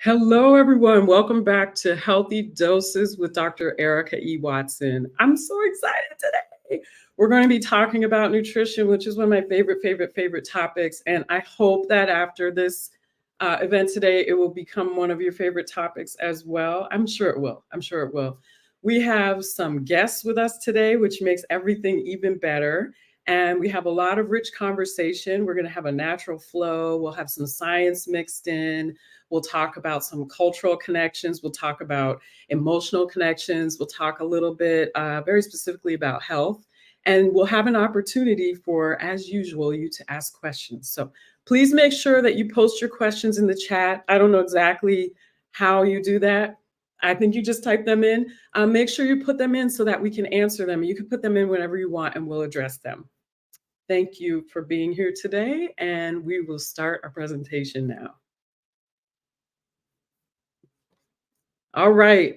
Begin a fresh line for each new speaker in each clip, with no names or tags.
Hello, everyone. Welcome back to Healthy Doses with Dr. Erica E. Watson. I'm so excited today. We're going to be talking about nutrition, which is one of my favorite topics. And I hope that after this event today, it will become one of your favorite topics as well. I'm sure it will. I'm sure it will. We have some guests with us today, which makes everything even better. And we have a lot of rich conversation. We're going to have a natural flow. We'll have some science mixed in. We'll talk about some cultural connections. We'll talk about emotional connections. We'll talk a little bit very specifically about health. And we'll have an opportunity for, as usual, you to ask questions. So please make sure that you post your questions in the chat. I don't know exactly how you do that. I think you just type them in. Make sure you put them in so that we can answer them. You can put them in whenever you want and we'll address them. Thank you for being here today, and we will start our presentation now. All right.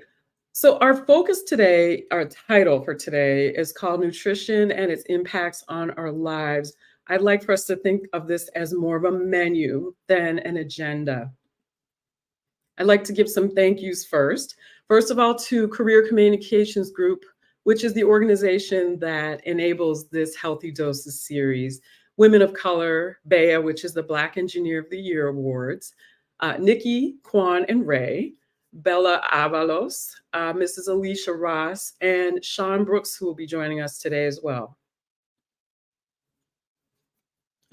So, our focus today, our title for today is called Nutrition and Its Impacts on Our Lives. I'd like for us to think of this as more of a menu than an agenda. I'd like to give some thank yous first. First of all, to Career Communications Group, which is the organization that enables this Healthy Doses series. Women of Color, Bea, which is the Black Engineer of the Year Awards, Nikki, Quan, and Ray, Bella Avalos, Mrs. Alicia Ross, and Sean Brooks, who will be joining us today as well.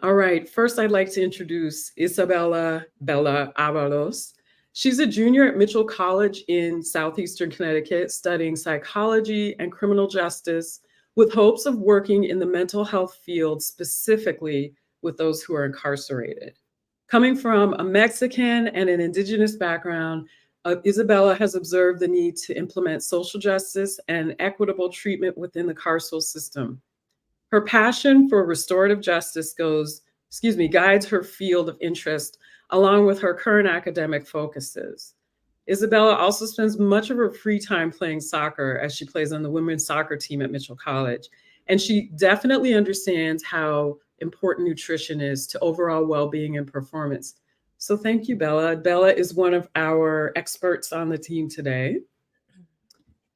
All right, first I'd like to introduce Isabella Bella Avalos. She's a junior at Mitchell College in Southeastern Connecticut, studying psychology and criminal justice with hopes of working in the mental health field, specifically with those who are incarcerated. Coming from a Mexican and an indigenous background, Isabella has observed the need to implement social justice and equitable treatment within the carceral system. Her passion for restorative justice guides her field of interest along with her current academic focuses. Isabella also spends much of her free time playing soccer as she plays on the women's soccer team at Mitchell College. And she definitely understands how important nutrition is to overall well-being and performance. So thank you, Bella. Bella is one of our experts on the team today.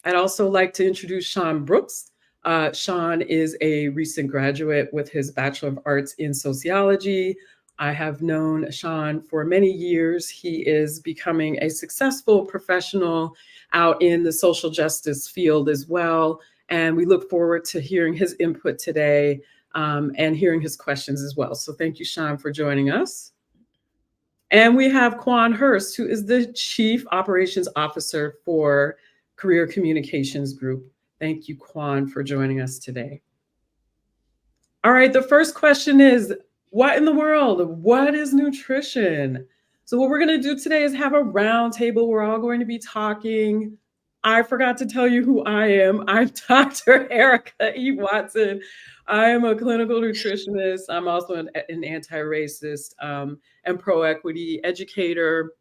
I'd also like to introduce Sean Brooks. Sean is a recent graduate with his Bachelor of Arts in Sociology. I have known Sean for many years. He is becoming a successful professional out in the social justice field as well. And we look forward to hearing his input today and hearing his questions as well. So thank you, Sean, for joining us. And we have Quan Hurst, who is the Chief Operations Officer for Career Communications Group. Thank you, Quan, for joining us today. All right, the first question is, what in the world? What is nutrition? So what we're going to do today is have a round table. We're all going to be talking. I forgot to tell you who I am. I'm Dr. Erica E. Watson. I am a clinical nutritionist. I'm also an anti-racist and pro-equity educator,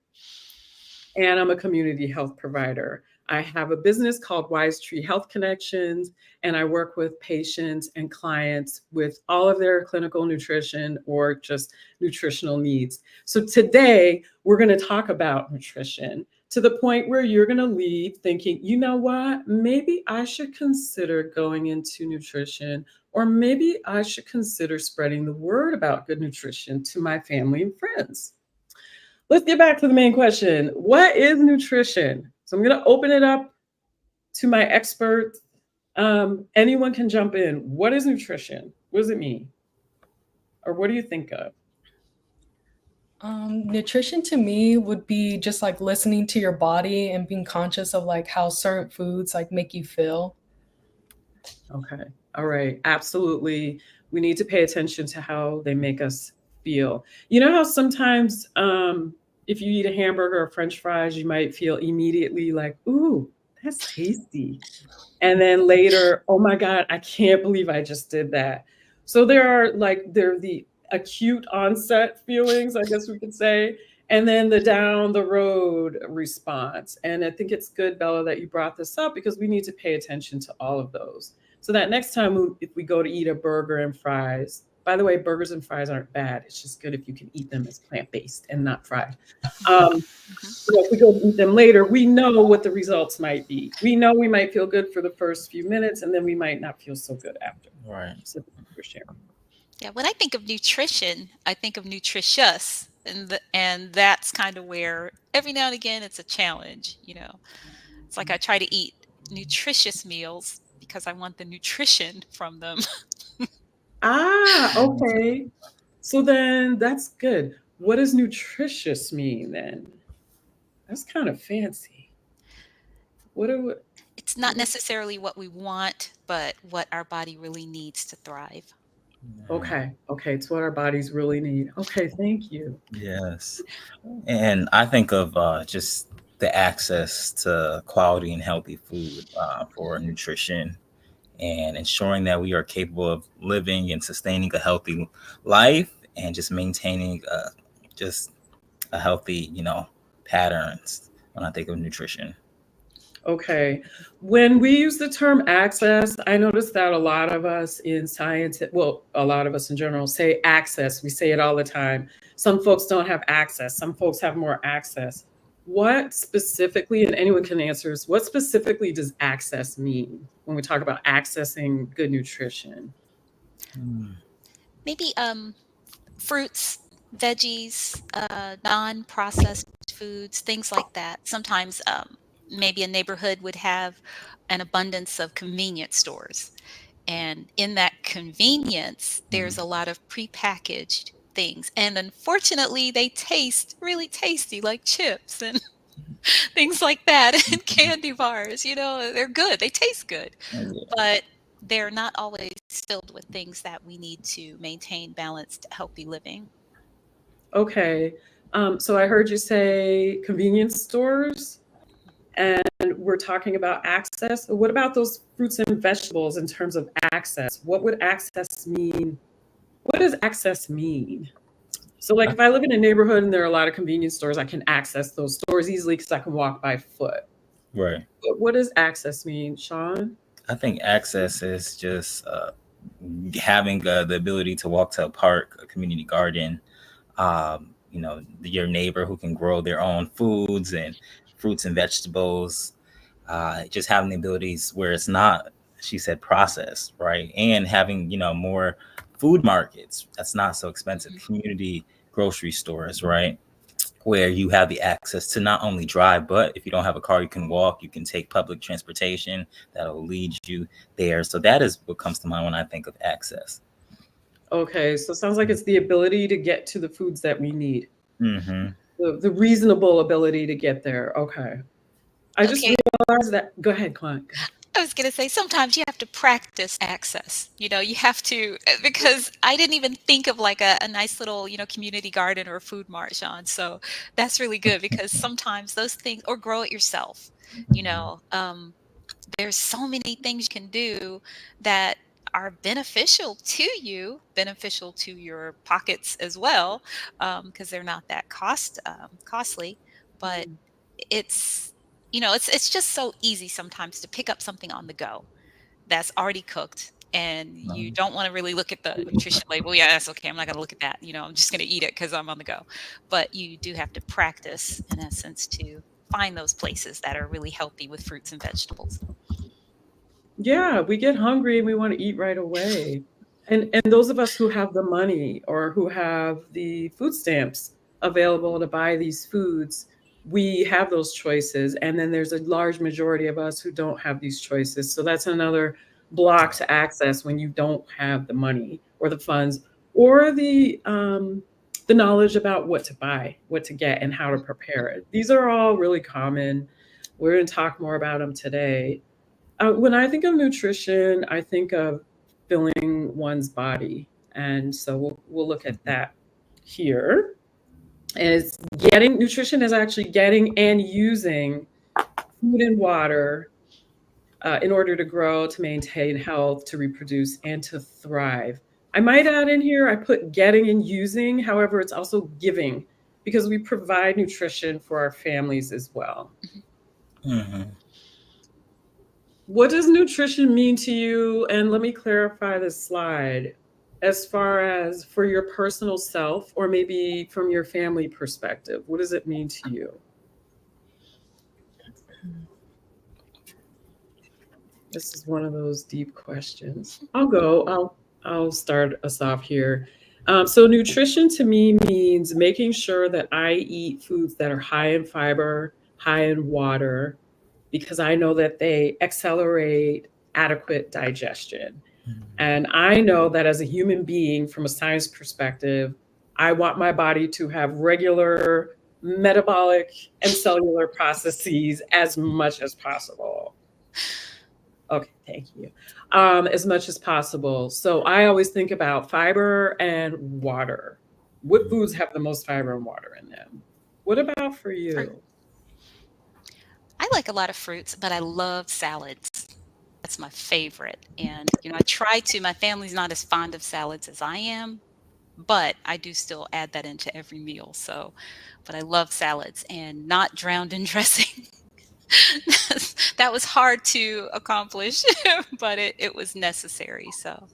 and I'm a community health provider. I have a business called Wise Tree Health Connections, and I work with patients and clients with all of their clinical nutrition or just nutritional needs. So today, we're going to talk about nutrition to the point where you're going to leave thinking, you know what, maybe I should consider going into nutrition, or maybe I should consider spreading the word about good nutrition to my family and friends. Let's get back to the main question. What is nutrition? So I'm going to open it up to my experts. Anyone can jump in. What is nutrition? What does it mean? Or what do you think of?
Nutrition to me would be just like listening to your body and being conscious of like how certain foods like make you feel.
Okay. All right. Absolutely. We need to pay attention to how they make us feel. You know how sometimes if you eat a hamburger or French fries, you might feel immediately like, ooh, that's tasty. And then later, oh my God, I can't believe I just did that. So there are the acute onset feelings, I guess we could say, and then the down the road response. And I think it's good, Bella, that you brought this up because we need to pay attention to all of those. So that next time if we go to eat a burger and fries, By the way, burgers and fries aren't bad. It's just good if you can eat them as plant-based and not fried. Um, if we go eat them later, we know what the results might be. We know we might feel good for the first few minutes, and then we might not feel so good after.
Right.
So thank you for sharing.
Yeah, when I think of nutrition, I think of nutritious, and that's kind of where every now and again it's a challenge. It's like I try to eat nutritious meals because I want the nutrition from them.
Okay. So then that's good. What does nutritious mean then? That's kind of fancy. What do
It's not necessarily what we want, but what our body really needs to thrive.
Okay. It's what our bodies really need. Okay, thank you.
Yes. And I think of just the access to quality and healthy food for nutrition and ensuring that we are capable of living and sustaining a healthy life and just maintaining just a healthy, patterns when I think of nutrition.
Okay. When we use the term access, I notice that a lot of us in science, well, a lot of us in general say access. We say it all the time. Some folks don't have access. Some folks have more access. What specifically, and anyone can answer this, what specifically does access mean when we talk about accessing good nutrition?
Maybe fruits, veggies, non-processed foods, things like that. Sometimes maybe a neighborhood would have an abundance of convenience stores. And in that convenience, there's a lot of prepackaged things. And unfortunately, they taste really tasty, like chips and things like that, and candy bars. They're good, they taste good, but they're not always filled with things that we need to maintain balanced, healthy living.
Okay. So I heard you say convenience stores, and we're talking about access. What about those fruits and vegetables in terms of access? What would access mean? What does access mean? So, like, if I live in a neighborhood and there are a lot of convenience stores, I can access those stores easily because I can walk by foot.
Right.
But what does access mean, Sean?
I think access is just having the ability to walk to a park, a community garden, your neighbor who can grow their own foods and fruits and vegetables, just having the abilities where it's not, she said, processed, right? And having, more food markets that's not so expensive, community grocery stores, right? Where you have the access to not only drive, but if you don't have a car, you can walk, you can take public transportation that'll lead you there. So that is what comes to mind when I think of access.
Okay, so it sounds like it's the ability to get to the foods that we need.
Mm-hmm.
The reasonable ability to get there. Okay. I just realized that. Go ahead, Clint.
I was going to say, sometimes you have to practice access. You have to, because I didn't even think of like a nice little, community garden or food mart, Sean. So that's really good because sometimes those things, or grow it yourself, there's so many things you can do that are beneficial to you, beneficial to your pockets as well, because they're not that costly, but it's it's just so easy sometimes to pick up something on the go that's already cooked, and you don't want to really look at the nutrition label. Yeah, that's okay, I'm not going to look at that. I'm just going to eat it because I'm on the go. But you do have to practice, in essence, to find those places that are really healthy with fruits and vegetables.
Yeah, we get hungry and we want to eat right away. And those of us who have the money or who have the food stamps available to buy these foods, we have those choices. And then there's a large majority of us who don't have these choices. So that's another block to access when you don't have the money or the funds or the knowledge about what to buy, what to get, and how to prepare it. These are all really common. We're going to talk more about them today. When I think of nutrition, I think of filling one's body. And so we'll look at that here. And it's nutrition is actually getting and using food and water in order to grow, to maintain health, to reproduce, and to thrive. I might add in here, I put getting and using. However, it's also giving because we provide nutrition for our families as well.
Mm-hmm.
What does nutrition mean to you? And let me clarify this slide. as far as for your personal self, or maybe from your family perspective? What does it mean to you? This is one of those deep questions. I'll start us off here. So nutrition to me means making sure that I eat foods that are high in fiber, high in water, because I know that they accelerate adequate digestion. And I know that as a human being, from a science perspective, I want my body to have regular metabolic and cellular processes as much as possible. Okay, thank you. As much as possible. So I always think about fiber and water. What foods have the most fiber and water in them? What about for you?
Fruit. I like a lot of fruits, but I love salads. That's my favorite. And, I try to, my family's not as fond of salads as I am, but I do still add that into every meal. So, but I love salads and not drowned in dressing. That was hard to accomplish, but it was necessary. So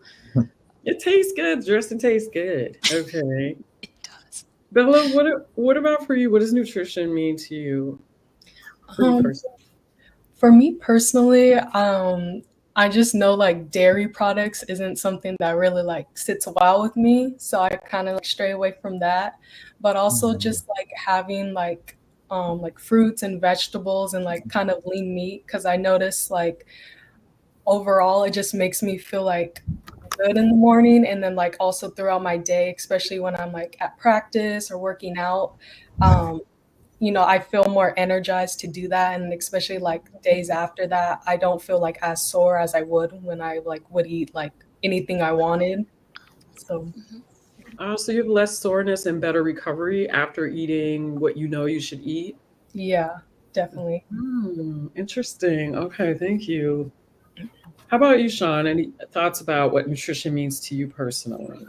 It tastes good. Dressing tastes good. Okay.
it does.
Bella, what about for you? What does nutrition mean to you? For you
Um,
personally?
For me personally, I just know like dairy products isn't something that really like sits well with me. So I kind of like stray away from that. But also just like having like fruits and vegetables and like kind of lean meat, because I notice like overall it just makes me feel like good in the morning, and then like also throughout my day, especially when I'm like at practice or working out. Um, I feel more energized to do that, and especially like days after that, I don't feel like as sore as I would when I like would eat like anything I wanted. So
Mhm.
So you have less soreness and better recovery after eating what you know you should eat?
yeah, definitely.
Interesting. Okay, thank you. How about you, Sean? Any thoughts about what nutrition means to you personally?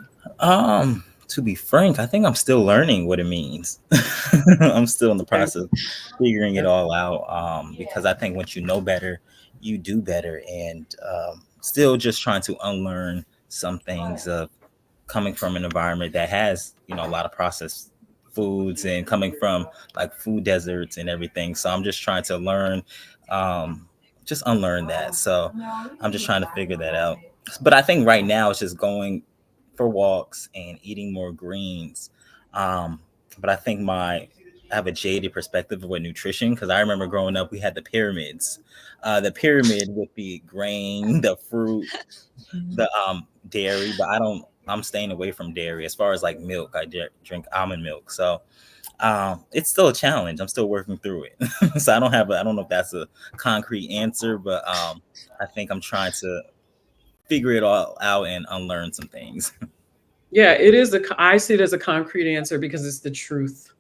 To be frank, I think I'm still learning what it means. I'm still in the process of figuring it all out. Because I think once you know better, you do better, and still just trying to unlearn some things of coming from an environment that has, a lot of processed foods, and coming from like food deserts and everything. So I'm just trying to learn, just unlearn that. So I'm just trying to figure that out. But I think right now it's just going for walks and eating more greens. But I think I have a jaded perspective of what nutrition, because I remember growing up, we had the pyramids. The pyramid with the grain, the fruit, the dairy, but I'm staying away from dairy. As far as like milk, I drink almond milk. So it's still a challenge. I'm still working through it. So I don't know if that's a concrete answer, but I think I'm trying to figure it all out and unlearn some things.
Yeah, it is I see it as a concrete answer because it's the truth.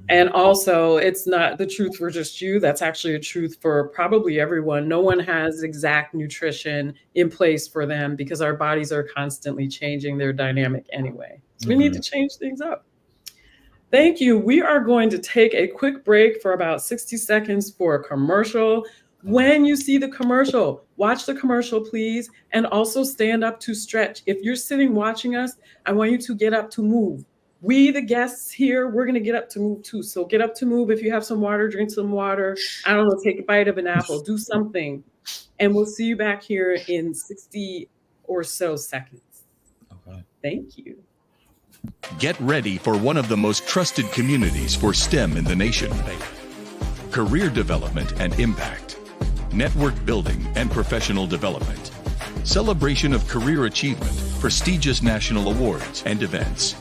And also, it's not the truth for just you. That's actually a truth for probably everyone. No one has exact nutrition in place for them because our bodies are constantly changing their dynamic anyway. So we need to change things up. Thank you. We are going to take a quick break for about 60 seconds for a commercial. When you see the commercial, watch the commercial, please, and also stand up to stretch. If you're sitting watching us, I want you to get up to move. We, the guests here, we're going to get up to move too. So get up to move. If you have some water, drink some water. I don't know, take a bite of an apple, do something. And we'll see you back here in 60 or so seconds.
Okay.
Thank you.
Get ready for one of the most trusted communities for STEM in the nation. Career development and impact. Network building and professional development. Celebration of career achievement, prestigious national awards and events.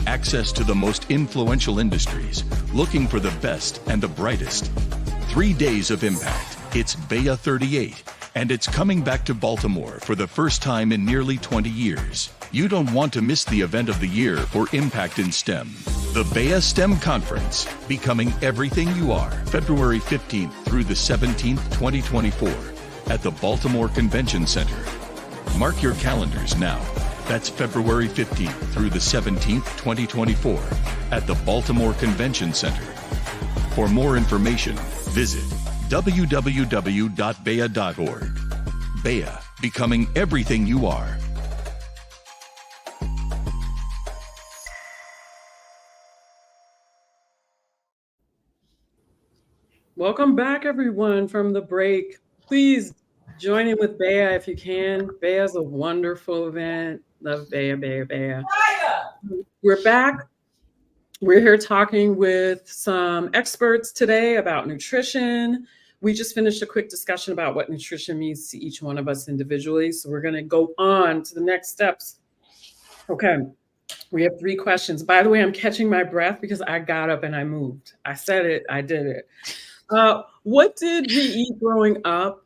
Access to the most influential industries, looking for the best and the brightest. 3 days of impact. It's Bea 38, and it's coming back to Baltimore for the first time in nearly 20 years. You don't want to miss the event of the year for Impact in STEM. The Bea STEM Conference, Becoming Everything You Are, February 15th through the 17th, 2024, at the Baltimore Convention Center. Mark your calendars now. That's February 15th through the 17th, 2024, at the Baltimore Convention Center. For more information, visit www.bea.org. Bea, becoming everything you are.
Welcome back, everyone, from the break. Please join in with Bea if you can. Bea is a wonderful event. Love Bea, Bea, Bea. We're back. We're here talking with some experts today about nutrition. We just finished a quick discussion about what nutrition means to each one of us individually. So we're going to go on to the next steps. Okay. We have 3 questions. By the way, I'm catching my breath because I got up and I moved. I said it. I did it. What did we eat growing up?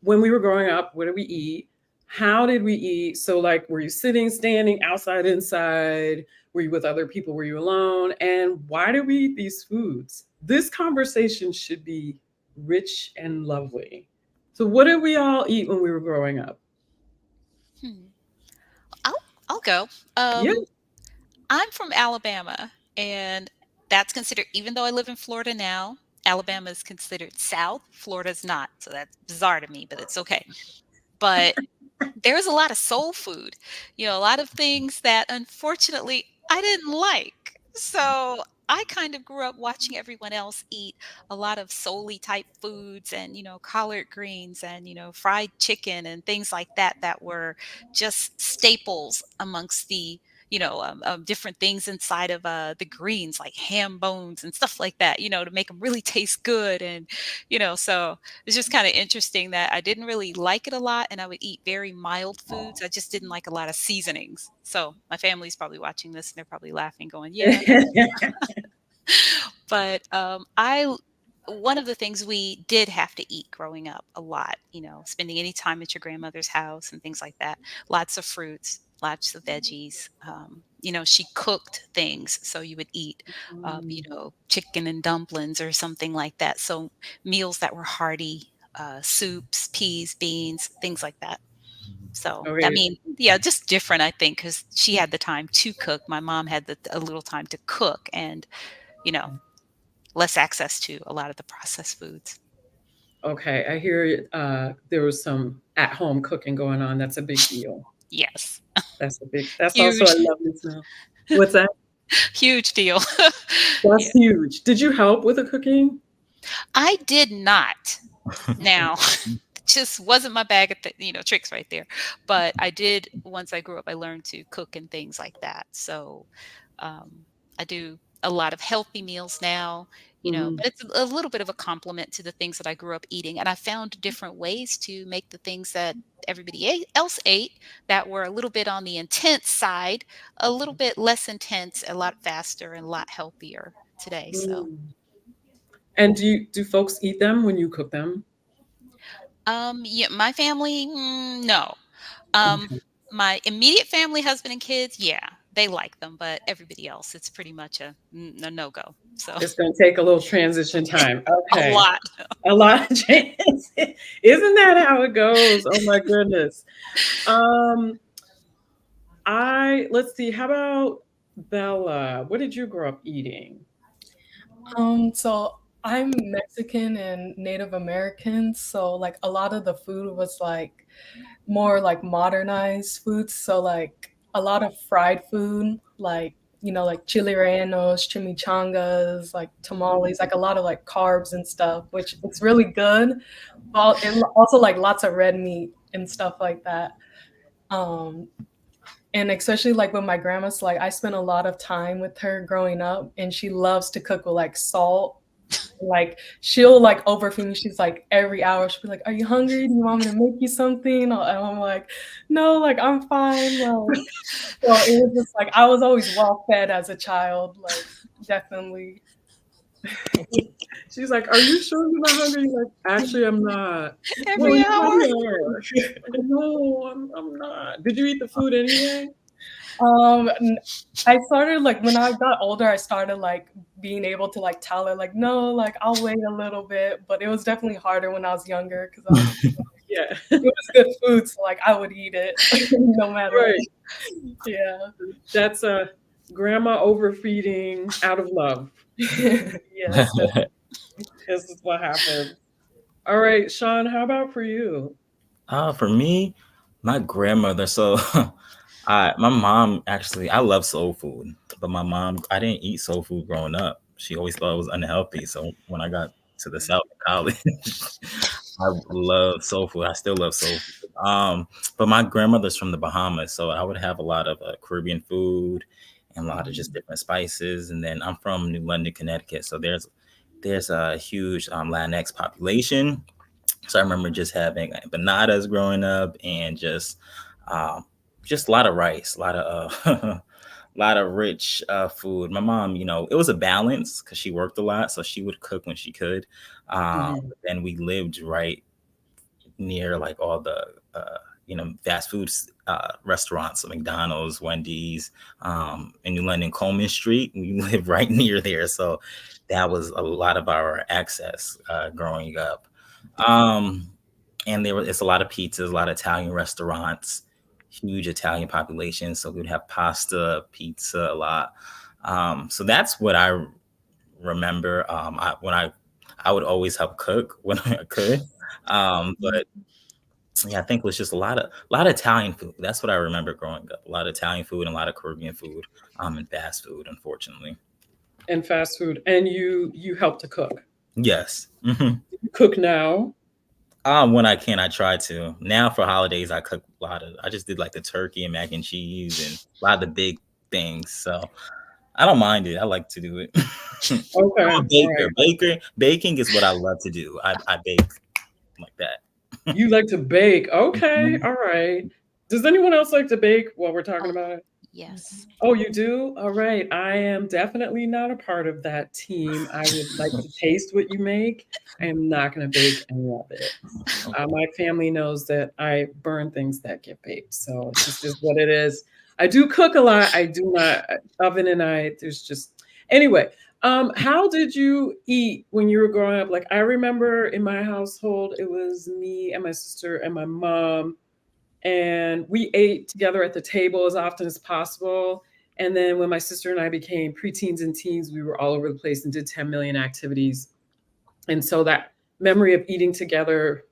When we were growing up, what did we eat? How did we eat? So, like, were you sitting, standing, outside, inside? Were you with other people? Were you alone? And why did we eat these foods? This conversation should be rich and lovely. So, what did we all eat when we were growing up?
I'll go.
Yeah.
I'm from Alabama, and that's considered, even though I live in Florida now, Alabama is considered South. Florida's not. So that's bizarre to me, but it's okay. But there's a lot of soul food, a lot of things that unfortunately I didn't like. So I kind of grew up watching everyone else eat a lot of soul-y type foods and, collard greens and, fried chicken and things like that that were just staples amongst the different things inside of the greens, like ham bones and stuff like that, to make them really taste good. And, so it's just kind of interesting that I didn't really like it a lot, and I would eat very mild foods. I just didn't like a lot of seasonings. So my family's probably watching this and they're probably laughing, going, yeah. But one of the things we did have to eat growing up a lot, spending any time at your grandmother's house and things like that, lots of fruits, lots of veggies. She cooked things, so you would eat, chicken and dumplings or something like that. So meals that were hearty, soups, peas, beans, things like that. So,
Okay.
just different, I think, because she had the time to cook. My mom had a little time to cook and, less access to a lot of the processed foods.
Okay. I hear there was some at-home cooking going on. That's a big deal.
Yes.
That's also
Huge.
a lovely smell. What's that?
Huge deal.
That's huge. Did you help with the cooking?
I did not. Now, just wasn't my bag of tricks right there. But I did, once I grew up, I learned to cook and things like that. So I do a lot of healthy meals now, but it's a little bit of a compliment to the things that I grew up eating. And I found different ways to make the things that everybody else ate that were a little bit on the intense side, a little bit less intense, a lot faster and a lot healthier today. So.
And do folks eat them when you cook them?
Yeah, my family, no.
Okay.
My immediate family, husband and kids, yeah, they like them, but everybody else, it's pretty much a no-go. So
It's going to take a little transition time. Okay.
a lot.
A lot of change. Isn't that how it goes? Oh my goodness. Let's see. How about Bella? What did you grow up eating?
So I'm Mexican and Native American, so like a lot of the food was like more like modernized foods. So like a lot of fried food, like like chili rellenos, chimichangas, like tamales, like a lot of like carbs and stuff, which it's really good. Well, and also like lots of red meat and stuff like that. Um, and especially like with my grandma's, like I spent a lot of time with her growing up, and she loves to cook with like salt. Like she'll like overfeed me. She's like every hour she'll be like, "Are you hungry? Do you want me to make you something?" And I'm like, "No, like I'm fine." Like, so it was just like I was always well fed as a child. Like definitely.
She's like, "Are you sure you're not hungry?" Like, actually, I'm not.
Every
You
hour.
probably are. No, I'm not. Did you eat the food anyway?
I started like when I got older, I started like being able to like tell her like, no, like I'll wait a little bit, but it was definitely harder when I was younger because
Yeah.
it was good food, so like I would eat it no matter.
Right.
Yeah.
That's a grandma overfeeding out of love.
Yes.
This is what happens. All right, Sean, how about for you?
For me, my grandmother. So, my mom actually, I love soul food, but my mom, I didn't eat soul food growing up. She always thought it was unhealthy. So when I got to the South in college. I love soul food. I still love soul food. But my grandmother's from the Bahamas, so I would have a lot of Caribbean food and a lot of just different spices. And then I'm from New London, Connecticut, so there's a huge Latinx population. So I remember just having empanadas growing up, and just a lot of rice, a lot of lot of rich food. My mom, it was a balance because she worked a lot, so she would cook when she could.
Mhm.
And we lived right near like all the fast food restaurants, so McDonald's, Wendy's, in New London, Coleman Street. We live right near there, so that was a lot of our access growing up. Um, and it's a lot of pizzas, a lot of Italian restaurants, huge Italian population. So we'd have pasta, pizza a lot. So that's what I remember. I would always help cook when I could. But yeah, I think it was just a lot of Italian food. That's what I remember growing up. A lot of Italian food and a lot of Caribbean food, and fast food, unfortunately.
And fast food. And you help to cook.
Yes.
You cook now.
When I can, I try to. Now for holidays, I cook a lot of. I just did like the turkey and mac and cheese and a lot of the big things. So I don't mind it. I like to do it.
Okay.
I'm a
All
baker.
right.
Baking is what I love to do. I bake like that.
You like to bake. Okay.
Mhm.
All right. Does anyone else like to bake while we're talking
Oh,
about it?
yes.
Oh, you do? All right. I am definitely not a part of that team. I would like to taste what you make. I am not going to bake any of it. My family knows that I burn things that get baked. So it just is what it is. I do cook a lot. I do not oven and there's just, anyway. How did you eat when you were growing up? Like I remember in my household, it was me and my sister and my mom, and we ate together at the table as often as possible. And then when my sister and I became preteens and teens, we were all over the place and did 10 million activities. And so that memory of eating together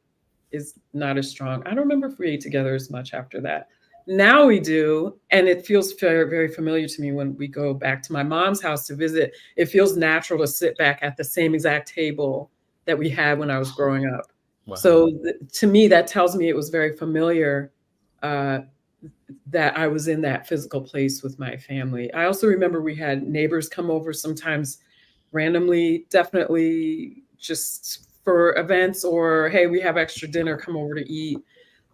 is not as strong. I don't remember if we ate together as much after that. Now we do, and it feels very, very familiar to me when we go back to my mom's house to visit. It feels natural to sit back at the same exact table that we had when I was growing up.
Wow.
So to me, that tells me it was very familiar uh, that I was in that physical place with my family. I also remember we had neighbors come over sometimes randomly, definitely just for events, or hey, we have extra dinner, come over to eat.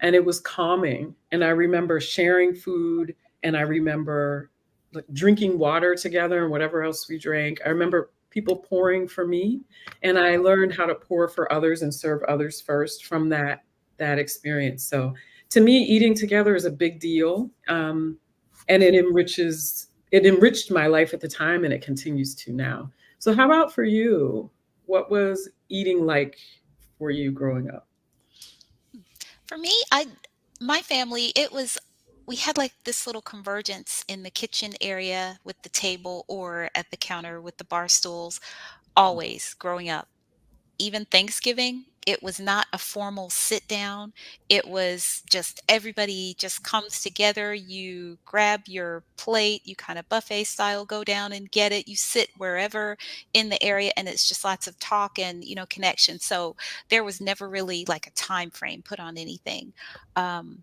And it was calming. And I remember sharing food, and I remember like drinking water together and whatever else we drank. I remember people pouring for me, and I learned how to pour for others and serve others first from that experience. So to me, eating together is a big deal, and it enriched my life at the time, and it continues to now. So how about for you? What was eating like for you growing up?
For me, my family, we had like this little convergence in the kitchen area with the table or at the counter with the bar stools, always growing up. Even Thanksgiving, it was not a formal sit down. It was just everybody just comes together. You grab your plate, you kind of buffet style go down and get it. You sit wherever in the area, and it's just lots of talk and, connection. So there was never really like a time frame put on anything. Um,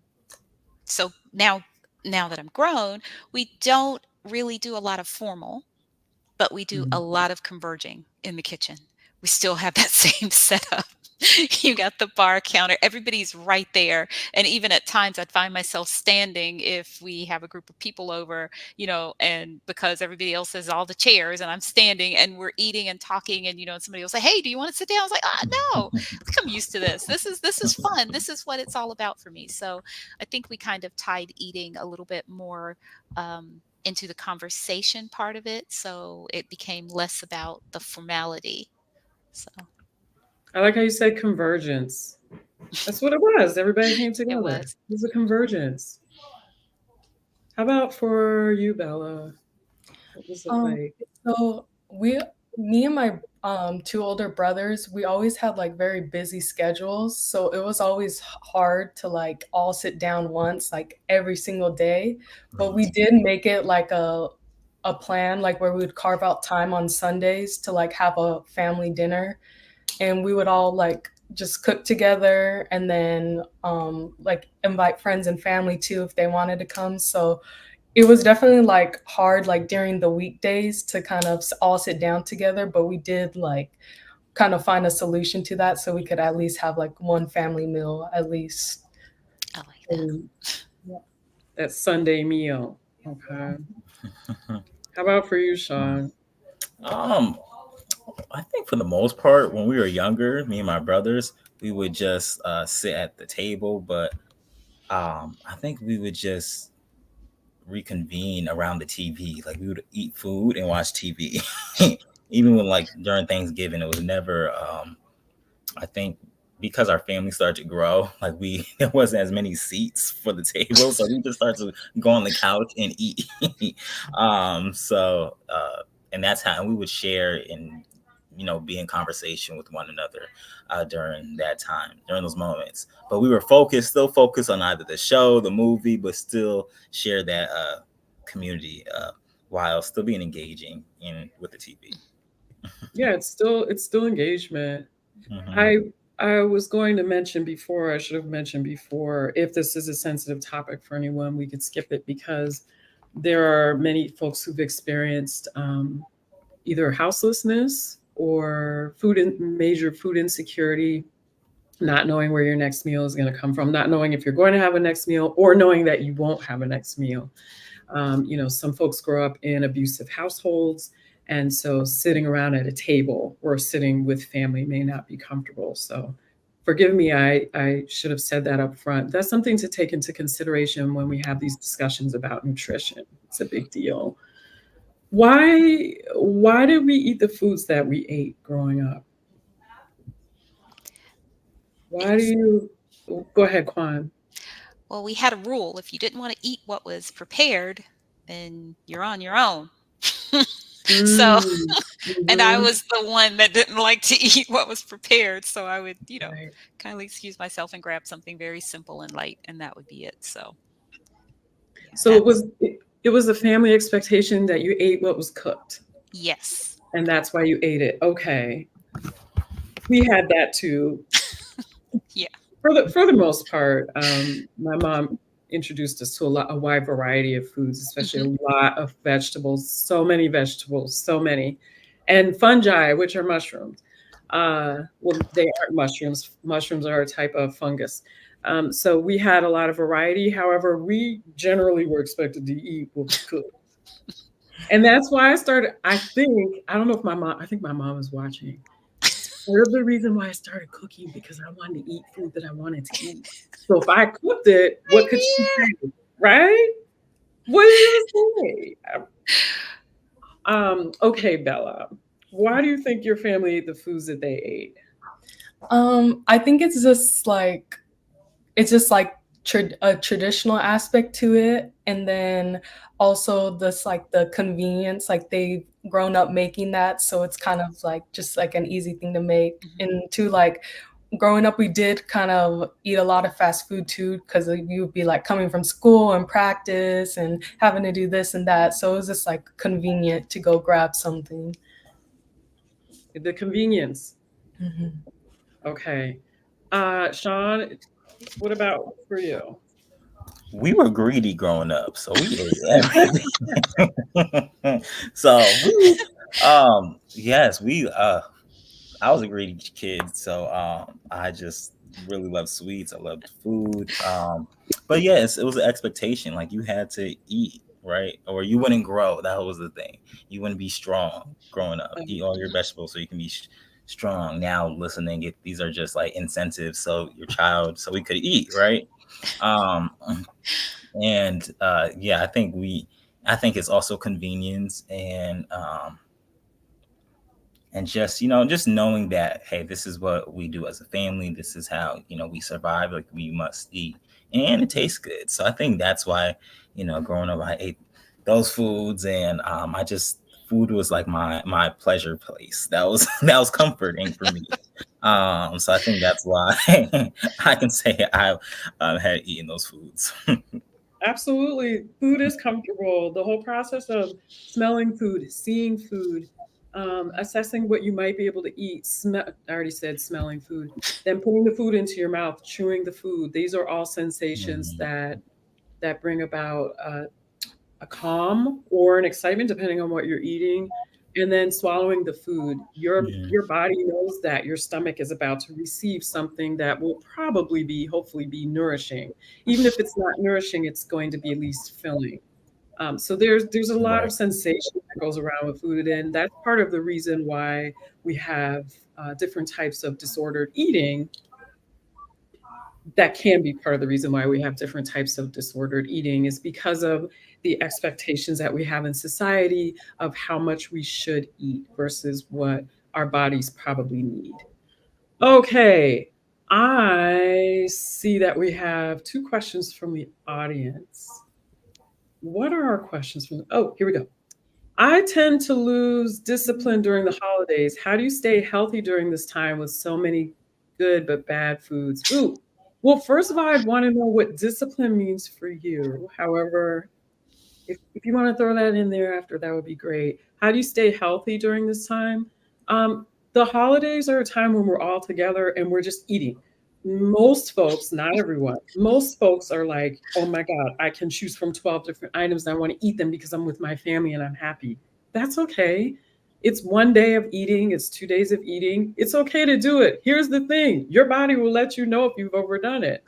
so now that I'm grown, we don't really do a lot of formal, but we do a
Mhm.
lot of converging in the kitchen. We still have that same setup. You got the bar counter, everybody's right there. And even at times I'd find myself standing if we have a group of people over, and because everybody else has all the chairs and I'm standing and we're eating and talking and somebody will say, "Hey, do you want to sit down?" I was like, no, I'm used to this. This is fun. This is what it's all about for me. So I think we kind of tied eating a little bit more into the conversation part of it. So it became less about the formality. So
I like how you said convergence. That's what it was. Everybody came
it
together. It
was.
was a convergence. How about for you, Bella? What was it
Um,
like?
so me and my two older brothers, we always had like very busy schedules. So it was always hard to like all sit down once, like every single day. But we did make it like a plan, like where we would carve out time on Sundays to like have a family dinner. and we would all like just cook together, and then like invite friends and family too if they wanted to come. So it was definitely like hard like during the weekdays to kind of all sit down together, but we did like kind of find a solution to that so we could at least have like one family meal at least.
I like that.
And that Sunday meal. Okay. How about for you, Sean?
I think for the most part, when we were younger, me and my brothers, we would just sit at the table, but I think we would just reconvene around the TV. Like we would eat food and watch TV. Even when like during Thanksgiving, it was never. I think because our family started to grow, like there wasn't as many seats for the table, so we just started to go on the couch and eat. And that's how we would share and be in conversation with one another during that time, during those moments. But we were still focused on either the show, the movie, but still share that community while still being engaging with the TV.
Yeah, it's still engagement.
Mhm.
I was going to mention before, I should have mentioned before, if this is a sensitive topic for anyone, we could skip it because there are many folks who've experienced either houselessness or major food insecurity, not knowing where your next meal is going to come from, not knowing if you're going to have a next meal or knowing that you won't have a next meal. Some folks grow up in abusive households. And so sitting around at a table or sitting with family may not be comfortable. So forgive me, I should have said that up front. That's something to take into consideration when we have these discussions about nutrition. It's a big deal. Why did we eat the foods that we ate growing up? Why do you go ahead, Quan?
Well, we had a rule. If you didn't want to eat what was prepared, then you're on your own. So, and I was the one that didn't like to eat what was prepared. So I would,
Right.
kindly excuse myself and grab something very simple and light, and that would be it. So, yeah,
So it was a family expectation that you ate what was cooked,
yes.
and that's why you ate it. Okay. We had that too.
Yeah.
For the most part, my mom introduced us to a wide variety of foods, especially a lot of vegetables, so many vegetables, so many, and fungi, which are mushrooms. Well, they aren't mushrooms. Mushrooms are a type of fungus. So we had a lot of variety. However, we generally were expected to eat what was cooked. And that's why I started, I don't know if I think my mom was watching. Part of the reason why I started cooking because I wanted to eat food that I wanted to eat. So if I cooked it, what could she say? Right? What are you gonna say? Okay, Bella. Why do you think your family ate the foods that they ate?
I think it's just like a traditional aspect to it, and then also this like the convenience, like they've grown up making that, so it's kind of like just like an easy thing to make. And to like growing up, we did kind of eat a lot of fast food too, because you'd be like coming from school and practice and having to do this and that, so it was just like convenient to go grab something.
The convenience.
Mhm.
Okay. Sean, what about for you?
We were greedy growing up, so we ate everything. Yes, I was a greedy kid, so I just really loved sweets. I loved food. But yes, it was an expectation. Like you had to eat, right? Or you wouldn't grow. That was the thing. You wouldn't be strong growing up. Eat all your vegetables so you can be strong. Now listening, these are just like incentives. So so we could eat, right? Um, and yeah, I think it's also convenience and just knowing that, hey, this is what we do as a family. This is how we survive. Like we must eat, and it tastes good. So I think that's why growing up I ate those foods, and food was like my pleasure place. That was that was comforting for me. So I think that's why I can say I had eaten those foods.
Absolutely. Food is comfortable. The whole process of smelling food, seeing food, assessing what you might be able to eat. I already said smelling food. Then putting the food into your mouth, chewing the food. These are all sensations
Mhm.
that bring about a calm or an excitement, depending on what you're eating. And then swallowing the food.
Yeah.
Your body knows that your stomach is about to receive something that will probably hopefully be nourishing. Even if it's not nourishing, it's going to be at least filling. So there's a lot
Right.
of sensation that goes around with food, and that's part of the reason why we have different types of disordered eating. That can be part of the reason why we have different types of disordered eating is because of the expectations that we have in society of how much we should eat versus what our bodies probably need. Okay, I see that we have two questions from the audience. What are our questions from? Oh, here we go. I tend to lose discipline during the holidays. How do you stay healthy during this time with so many good but bad foods? Ooh, well, first of all, I'd want to know what discipline means for you. However, if you want to throw that in there after, that would be great. How do you stay healthy during this time? The holidays are a time when we're all together and we're just eating. Most folks, not everyone, most folks are like, oh my God, I can choose from 12 different items and I want to eat them because I'm with my family and I'm happy. That's okay. It's one day of eating, it's 2 days of eating. It's okay to do it. Here's the thing, your body will let you know if you've overdone it.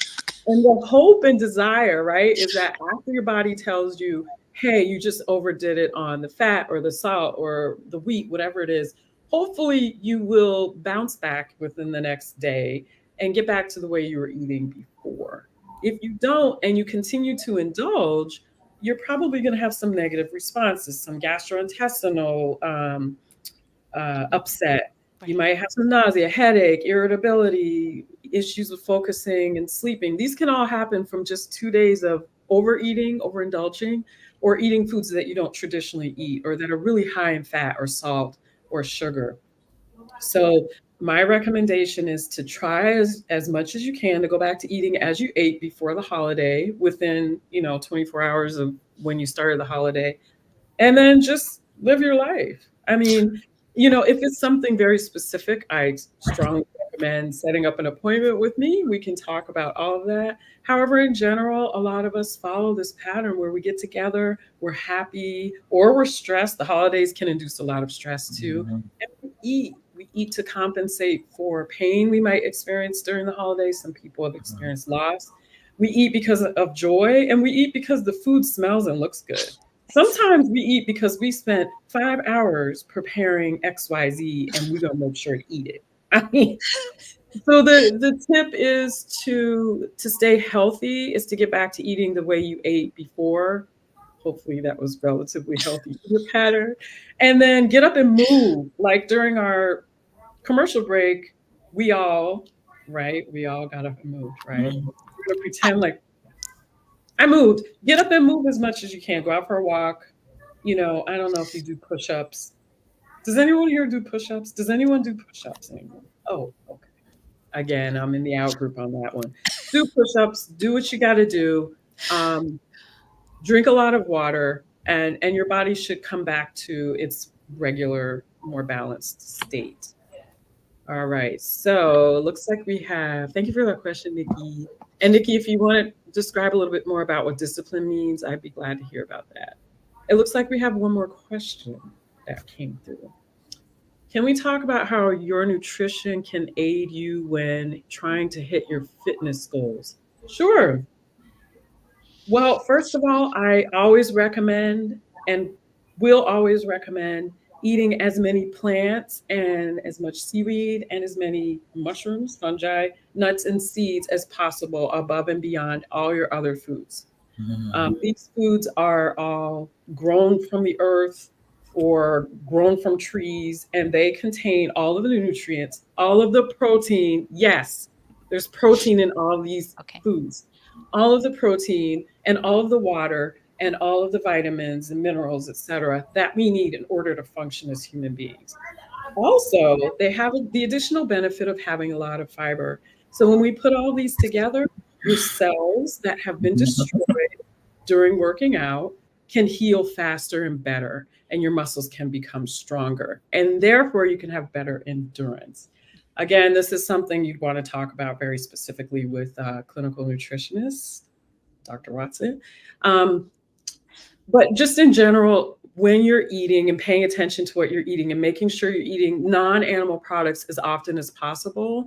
And the hope and desire, right, is that after your body tells you, hey, you just overdid it on the fat or the salt or the wheat, whatever it is, hopefully you will bounce back within the next day and get back to the way you were eating before. If you don't and you continue to indulge, you're probably going to have some negative responses, some gastrointestinal upset. You might have some nausea, headache, irritability, issues with focusing and sleeping. These can all happen from just 2 days of overeating, overindulging, or eating foods that you don't traditionally eat or that are really high in fat or salt or sugar. So my recommendation is to try as much as you can to go back to eating as you ate before the holiday within, 24 hours of when you started the holiday, and then just live your life. I mean, if it's something very specific, I strongly recommend setting up an appointment with me. We can talk about all of that. However, in general, a lot of us follow this pattern where we get together, we're happy, or we're stressed. The holidays can induce a lot of stress too.
Mhm.
And we eat. We eat to compensate for pain we might experience during the holidays. Some people have experienced loss. We eat because of joy, and we eat because the food smells and looks good. Sometimes we eat because we spent 5 hours preparing XYZ and we're gonna make sure to eat it. I mean, so the tip is to stay healthy, is to get back to eating the way you ate before. Hopefully that was relatively healthy eating pattern. And then get up and move. Like during our commercial break, we all got up and moved, right?
Mhm.
We're gonna pretend like I moved. Get up and move as much as you can. Go out for a walk. I don't know if you do push-ups. Does anyone here do push-ups? Does anyone do push-ups anymore? Oh, okay. Again, I'm in the out group on that one. Do push-ups. Do what you got to do. Drink a lot of water, and your body should come back to its regular, more balanced state. All right. So it looks like we have. Thank you for that question, Nikki. And Nikki, if you want to describe a little bit more about what discipline means, I'd be glad to hear about that. It looks like we have one more question that came through. Can we talk about how your nutrition can aid you when trying to hit your fitness goals? Sure. Well, first of all, I always recommend and will always recommend eating as many plants and as much seaweed and as many mushrooms, fungi, nuts, and seeds as possible above and beyond all your other foods.
Mhm.
These foods are all grown from the earth or grown from trees, and they contain all of the nutrients, all of the protein. Yes, there's protein in all of these
Okay.
foods, all of the protein and all of the water and all of the vitamins and minerals, et cetera, that we need in order to function as human beings. Also, they have the additional benefit of having a lot of fiber. So when we put all these together, your cells that have been
Mhm.
destroyed during working out can heal faster and better, and your muscles can become stronger. And therefore, you can have better endurance. Again, this is something you'd want to talk about very specifically with clinical nutritionists, Dr. Watson. But just in general, when you're eating and paying attention to what you're eating and making sure you're eating non-animal products as often as possible,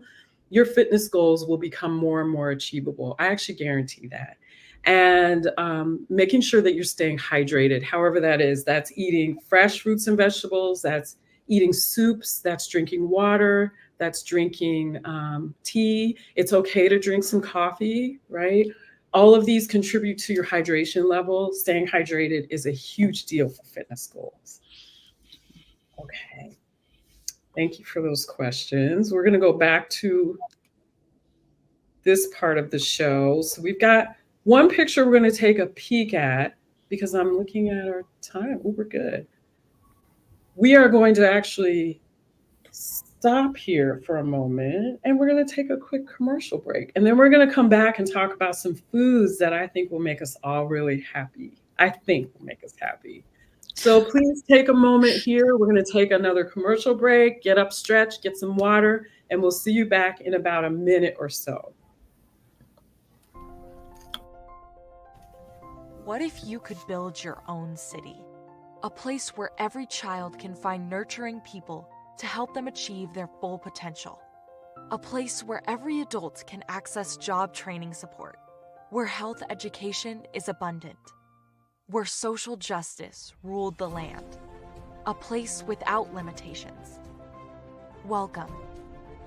your fitness goals will become more and more achievable. I actually guarantee that. And making sure that you're staying hydrated, however that is. That's eating fresh fruits and vegetables, that's eating soups, that's drinking water, that's drinking tea. It's okay to drink some coffee, right? All of these contribute to your hydration level. Staying hydrated is a huge deal for fitness goals. Okay. Thank you for those questions. We're going to go back to this part of the show. So we've got one picture we're going to take a peek at because I'm looking at our time. Oh, we're good. We are going to actually stop here for a moment and we're going to take a quick commercial break. And then we're going to come back and talk about some foods that I think will make us all really happy. I think will make us happy. So please take a moment here. We're going to take another commercial break, get up, stretch, get some water, and we'll see you back in about a minute or so.
What if you could build your own city? A place where every child can find nurturing people to help them achieve their full potential. A place where every adult can access job training support, where health education is abundant, where social justice ruled the land. A place without limitations. Welcome.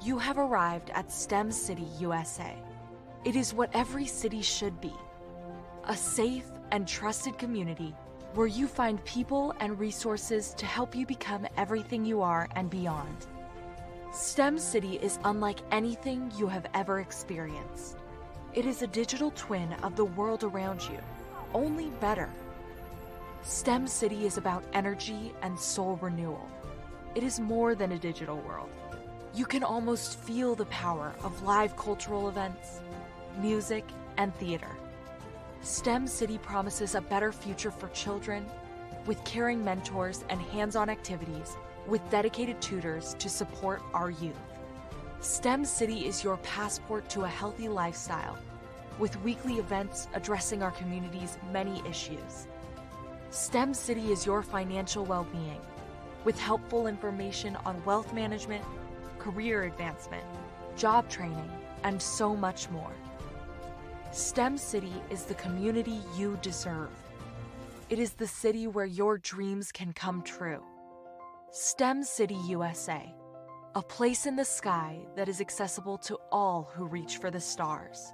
You have arrived at STEM City, USA. It is what every city should be. A safe and trusted community where you find people and resources to help you become everything you are and beyond. STEM City is unlike anything you have ever experienced. It is a digital twin of the world around you, only better. STEM City is about energy and soul renewal. It is more than a digital world. You can almost feel the power of live cultural events, music, and theater. STEM City promises a better future for children with caring mentors and hands-on activities with dedicated tutors to support our youth. STEM City is your passport to a healthy lifestyle with weekly events addressing our community's many issues. STEM City is your financial well-being with helpful information on wealth management, career advancement, job training, and so much more. STEM City is the community you deserve. It is the city where your dreams can come true. STEM City USA, a place in the sky that is accessible to all who reach for the stars.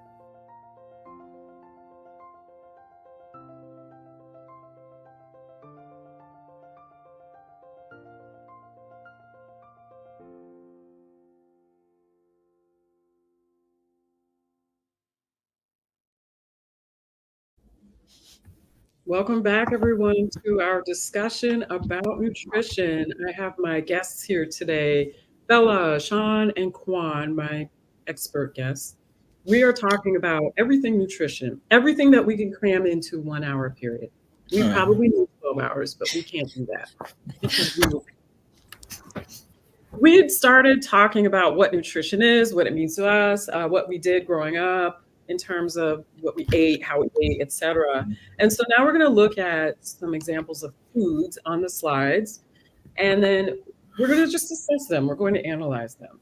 Welcome back, everyone, to our discussion about nutrition. I have my guests here today, Bella, Sean, and Quan, my expert guests. We are talking about everything nutrition, everything that we can cram into 1 hour period. We probably need 12 hours, but we can't do that. We had started talking about what nutrition is, what it means to us, what we did growing up, in terms of what we ate, how we ate, etc. And so now we're going to look at some examples of foods on the slides, and then we're going to just discuss them. We're going to analyze them.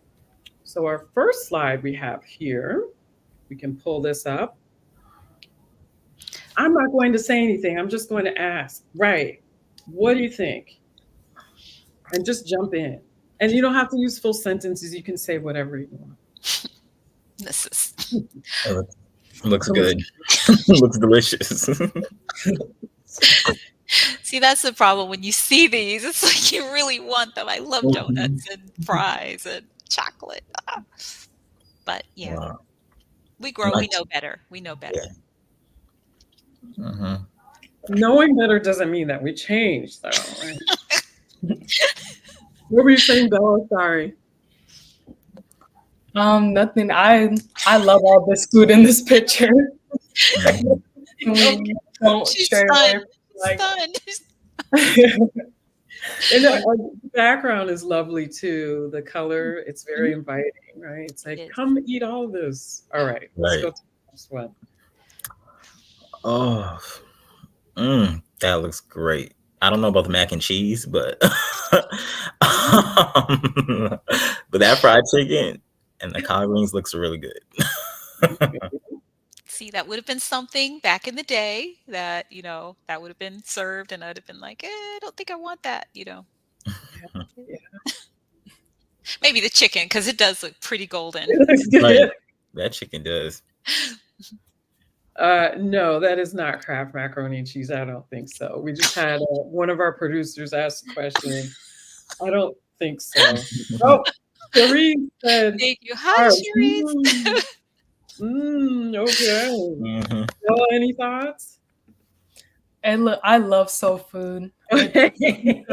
So our first slide we have here, we can pull this up. I'm not going to say anything. I'm just going to ask, right, what do you think? And just jump in. And you don't have to use full sentences. You can say whatever you want.
This is
Looks good. Looks delicious.
see, that's the problem when you see these. It's like you really want them. I love donuts and fries and chocolate. But yeah,
Wow.
we grow. We know better. We know better.
Yeah.
Knowing better doesn't mean that we change, though. Right? What were you saying, Bella? Sorry.
Nothing. I love all this food in this picture. Don't
She's
stray
fine.
away.
Like,
fun.
and the background is lovely too. The color, it's very inviting, right? It's like,
It is.
come eat all of this. All right, let's
Right.
go to the next one.
Oh, that looks great. I don't know about the mac and cheese, but but that fried chicken and the collard greens looks really good.
See, that would have been something back in the day that, that would have been served, and I'd have been like, I don't think I want that,
Yeah.
Maybe the chicken, because it does look pretty golden.
It looks good.
Right. That chicken does.
No, that is not Kraft macaroni and cheese. I don't think so. We just had one of our producers ask a question. I don't think so. Oh, Cherise said,
Thank you. Hi, Cherise.
okay.
Mhm.
Bella, any thoughts?
And look, I love soul food.
Okay.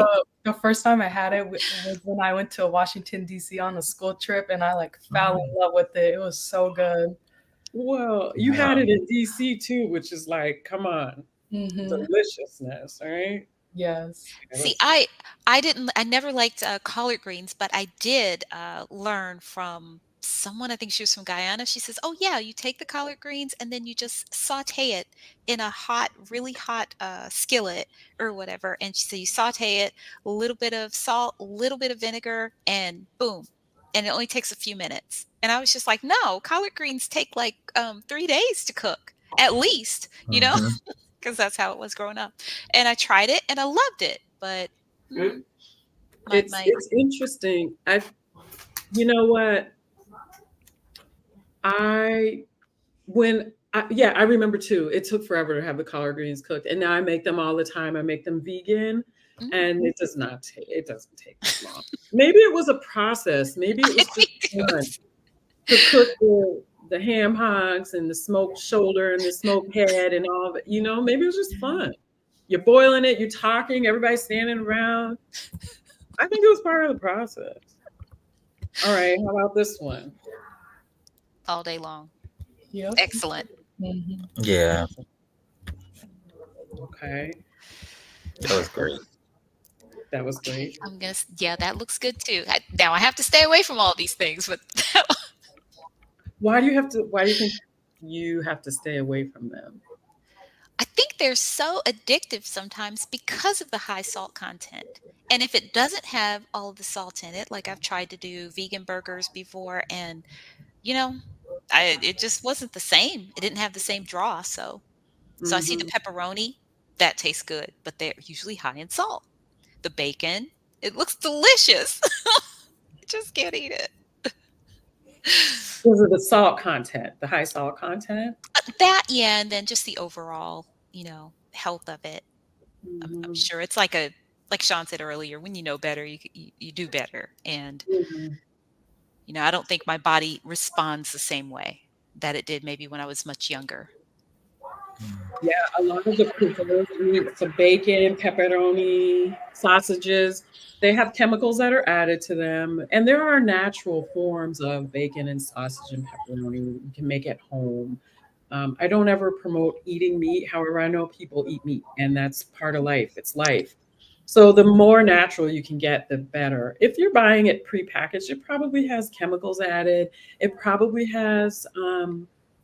The first time I had it was when I went to Washington, D.C. on a school trip, and I like fell in love with it. It was so good.
Well, you had it in DC too, which is like, come on,
Mhm.
deliciousness, right?
Yes.
See, I never liked collard greens, but I did learn from someone. I think she was from Guyana. She says, "Oh yeah, you take the collard greens and then you just saute it in a really hot skillet or whatever." And she said you saute it, a little bit of salt, a little bit of vinegar, and boom. And it only takes a few minutes. And I was just like, no, collard greens take like 3 days to cook at least,
Mhm.
because that's how it was growing up. And I tried it and I loved it, but
It's interesting. You know what? I remember too. It took forever to have the collard greens cooked, and now I make them all the time. I make them vegan, and it doesn't take that long. Maybe it was a process. Maybe it was just fun to cook the ham hocks and the smoked shoulder and the smoked head and all of it. Maybe it was just fun. You're boiling it, you're talking, everybody's standing around. I think it was part of the process. All right, how about this one?
all day long.
Yep.
Excellent.
Mhm.
Yeah,
Okay,
that was great.
that was great.
That looks good too. Now I have to stay away from all these things, but
Why do you think you have to stay away from them?
I think they're so addictive sometimes because of the high salt content. And if it doesn't have all of the salt in it, like I've tried to do vegan burgers before, and it just wasn't the same. It didn't have the same draw. So I see the pepperoni, that tastes good, but they're usually high in salt. The bacon, it looks delicious. I just can't eat it.
Because of the salt content, the high salt content.
Yeah, and then just the overall, health of it. I'm sure it's like Sean said earlier, when you know better, you do better. And I don't think my body responds the same way that it did maybe when I was much younger.
Yeah, a lot of the preserved meats, so bacon, pepperoni, sausages, they have chemicals that are added to them. And there are natural forms of bacon and sausage and pepperoni you can make at home. I don't ever promote eating meat. However, I know people eat meat, and that's part of life. It's life. So the more natural you can get, the better. If you're buying it prepackaged, it probably has chemicals added. It probably has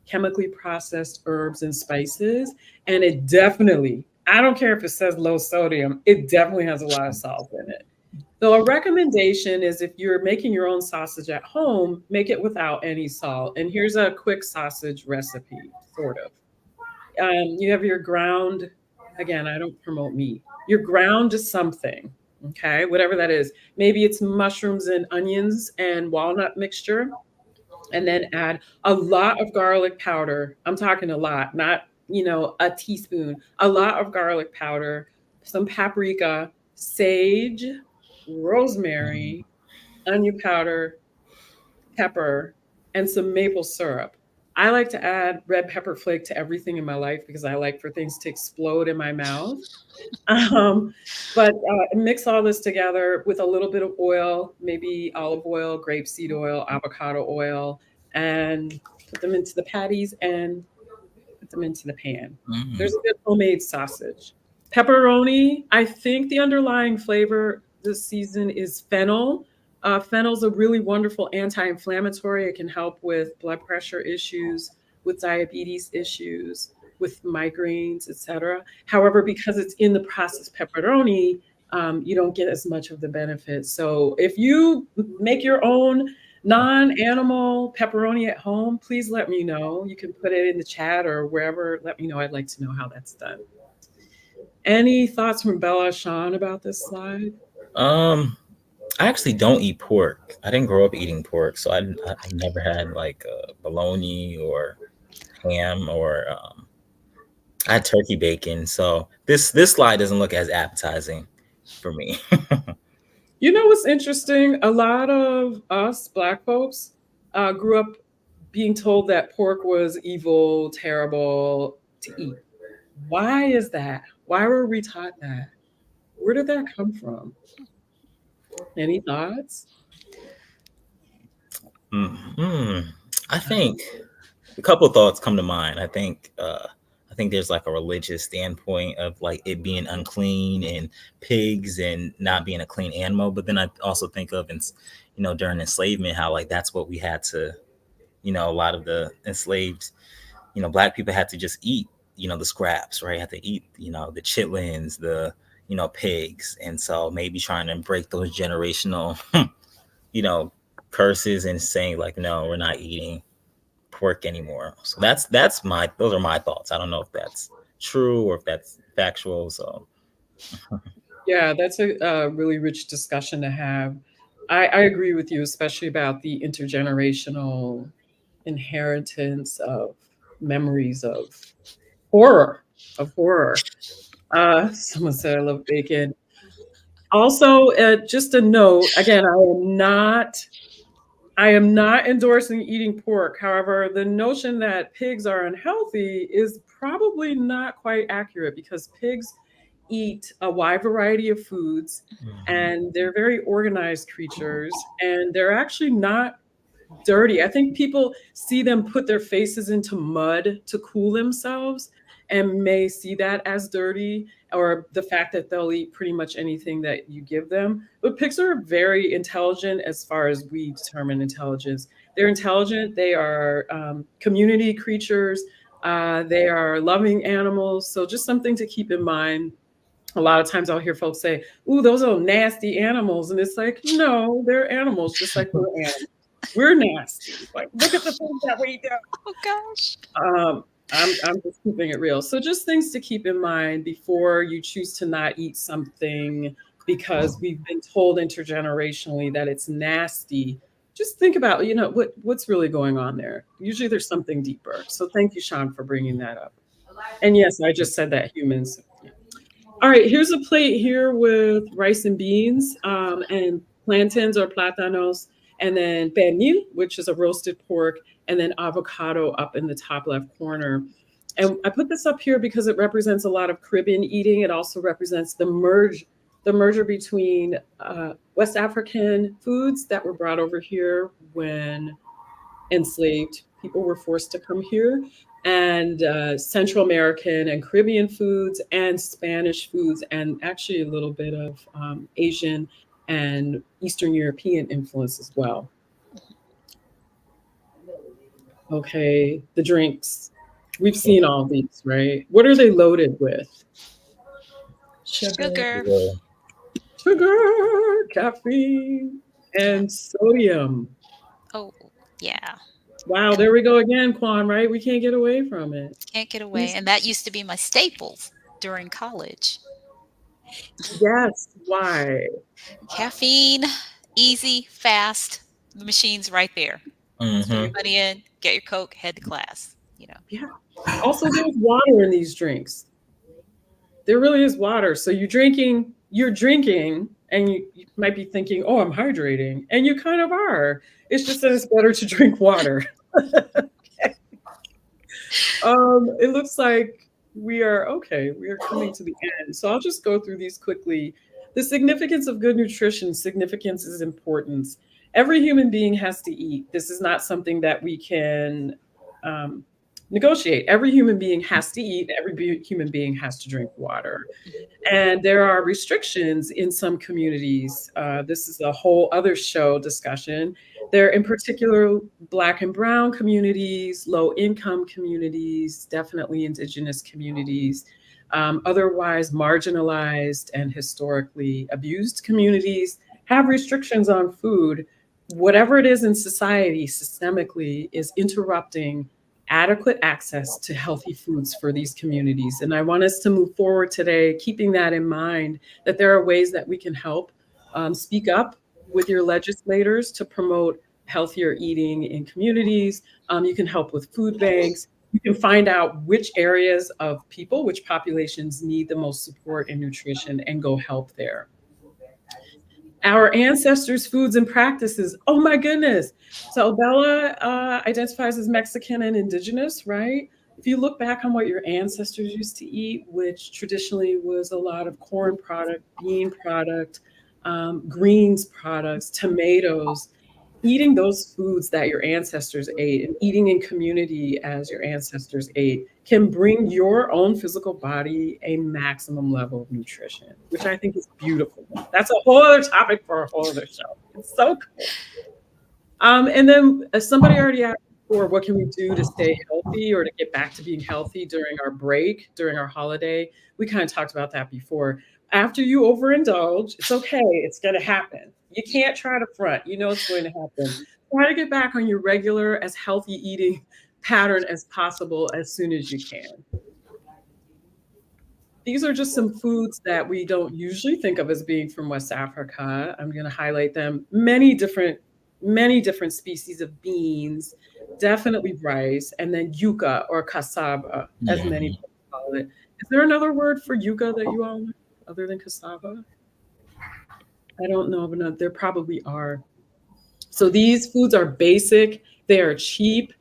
chemically processed herbs and spices. And it definitely, I don't care if it says low sodium, it definitely has a lot of salt in it. So a recommendation is if you're making your own sausage at home, make it without any salt. And here's a quick sausage recipe, sort of. You have your ground, again, I don't promote meat. Your ground something, okay, whatever that is. Maybe it's mushrooms and onions and walnut mixture. And then add a lot of garlic powder. I'm talking a lot, not, a teaspoon, a lot of garlic powder, some paprika, sage, rosemary, onion powder, pepper, and some maple syrup. I like to add red pepper flake to everything in my life because I like for things to explode in my mouth. But mix all this together with a little bit of oil, maybe olive oil, grapeseed oil, avocado oil, and put them into the patties and put them into the pan. There's a good homemade sausage. Pepperoni, I think the underlying flavor this season is fennel. Fennel's a really wonderful anti-inflammatory. It can help with blood pressure issues, with diabetes issues, with migraines, etc. However, because it's in the processed pepperoni, you don't get as much of the benefit. So if you make your own non-animal pepperoni at home, please let me know. You can put it in the chat or wherever. Let me know. I'd like to know how that's done. Any thoughts from Bella, Sean, about this slide?
I actually don't eat pork. I didn't grow up eating pork, so I never had like bologna or ham or I had turkey bacon. So this slide doesn't look as appetizing for me.
You know what's interesting? A lot of us Black folks grew up being told that pork was evil, terrible to eat. Why is that? Why were we taught that? Where did that come from? Any thoughts?
I think a couple of thoughts come to mind. I think there's like a religious standpoint of like it being unclean and pigs and not being a clean animal. But then I also think of, during enslavement, how like that's what we had to, a lot of the enslaved, Black people had to just eat, the scraps, right? Had to eat, the chitlins, the, pigs. And so maybe trying to break those generational, curses and saying like, no, we're not eating pork anymore. So those are my thoughts. I don't know if that's true or if that's factual. So
yeah, that's a really rich discussion to have. I agree with you, especially about the intergenerational inheritance of memories of horror. Someone said I love bacon. Also, just a note, again, I am not endorsing eating pork. However, the notion that pigs are unhealthy is probably not quite accurate because pigs eat a wide variety of foods and they're very organized creatures and they're actually not dirty. I think people see them put their faces into mud to cool themselves and may see that as dirty, or the fact that they'll eat pretty much anything that you give them. But pigs are very intelligent as far as we determine intelligence. They're intelligent. They are community creatures. They are loving animals. So just something to keep in mind. A lot of times I'll hear folks say, "Ooh, those are nasty animals." And it's like, no, they're animals just like we're animals. We're nasty. Like, look at the things that we do.
Oh gosh.
I'm just keeping it real. So just things to keep in mind before you choose to not eat something because we've been told intergenerationally that it's nasty. Just think about, what's really going on there. Usually there's something deeper. So thank you, Sean, for bringing that up. And yes, I just said that humans. All right, here's a plate here with rice and beans and plantains or plátanos, and then pernil, which is a roasted pork, and then avocado up in the top left corner. And I put this up here because it represents a lot of Caribbean eating. It also represents the merger between West African foods that were brought over here when enslaved people were forced to come here, and Central American and Caribbean foods and Spanish foods, and actually a little bit of Asian and Eastern European influence as well. Okay, the drinks. We've seen all these, right? What are they loaded with?
Sugar.
Sugar, caffeine, and sodium.
Oh, yeah.
Wow, there we go again, Quan, right? We can't get away from it.
Can't get away. And that used to be my staples during college.
Yes, why?
Caffeine, easy, fast. The machine's right there. Put your money in, get your Coke, head to class.
Yeah. Also, there's water in these drinks. There really is water. So you're drinking, and you might be thinking, oh, I'm hydrating. And you kind of are. It's just that it's better to drink water. Okay. It looks like we are coming to the end. So I'll just go through these quickly. The significance of good nutrition, significance is importance. Every human being has to eat. This is not something that we can negotiate. Every human being has to eat, human being has to drink water. And there are restrictions in some communities. This is a whole other show discussion. There, in particular, Black and Brown communities, low income communities, definitely indigenous communities, otherwise marginalized and historically abused communities have restrictions on food. Whatever it is in society systemically is interrupting adequate access to healthy foods for these communities. And I want us to move forward today, keeping that in mind, that there are ways that we can help. Speak up with your legislators to promote healthier eating in communities. You can help with food banks. You can find out which areas of people, which populations need the most support and nutrition, and go help there. Our ancestors' foods and practices. Oh my goodness. So Bella identifies as Mexican and indigenous, right? If you look back on what your ancestors used to eat, which traditionally was a lot of corn product, bean product, greens products, tomatoes, eating those foods that your ancestors ate and eating in community as your ancestors ate can bring your own physical body a maximum level of nutrition, which I think is beautiful. That's a whole other topic for a whole other show. It's so cool. And then somebody already asked before, what can we do to stay healthy or to get back to being healthy during our break, during our holiday? We kind of talked about that before. After you overindulge, it's okay. It's going to happen. You can't try to front. You know it's going to happen. Try to get back on your regular, as healthy eating pattern as possible as soon as you can. These are just some foods that we don't usually think of as being from West Africa. I'm going to highlight them. Many different species of beans, definitely rice, and then yuca or cassava, as many people call it. Is there another word for yuca that you all know other than cassava? I don't know of another. There probably are. So these foods are basic. They are cheap.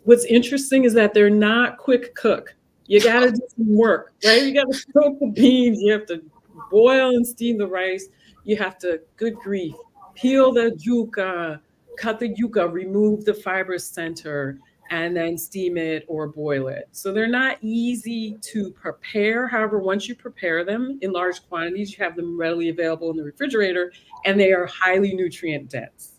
What's interesting is that they're not quick cook. You got to do some work, right? You got to cook the beans. You have to boil and steam the rice. You have to, good grief, peel the yuca, cut the yuca, remove the fibrous center, and then steam it or boil it. So they're not easy to prepare. However, once you prepare them in large quantities, you have them readily available in the refrigerator, and they are highly nutrient dense.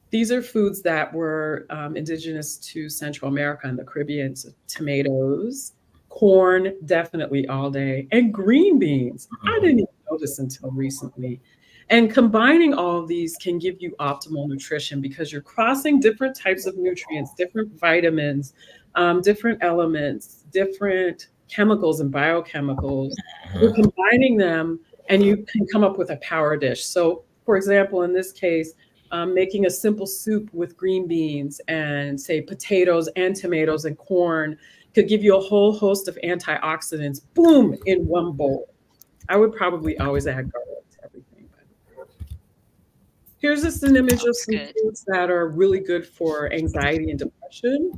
These are foods that were indigenous to Central America and the Caribbean. So tomatoes, corn, definitely all day, and green beans. I didn't even know this until recently. And combining all of these can give you optimal nutrition because you're crossing different types of nutrients, different vitamins, different elements, different chemicals and biochemicals. You're combining them and you can come up with a power dish. So for example, in this case, making a simple soup with green beans and say potatoes and tomatoes and corn could give you a whole host of antioxidants, boom, in one bowl. I would probably always add garlic. Here's just an image of some foods that are really good for anxiety and depression.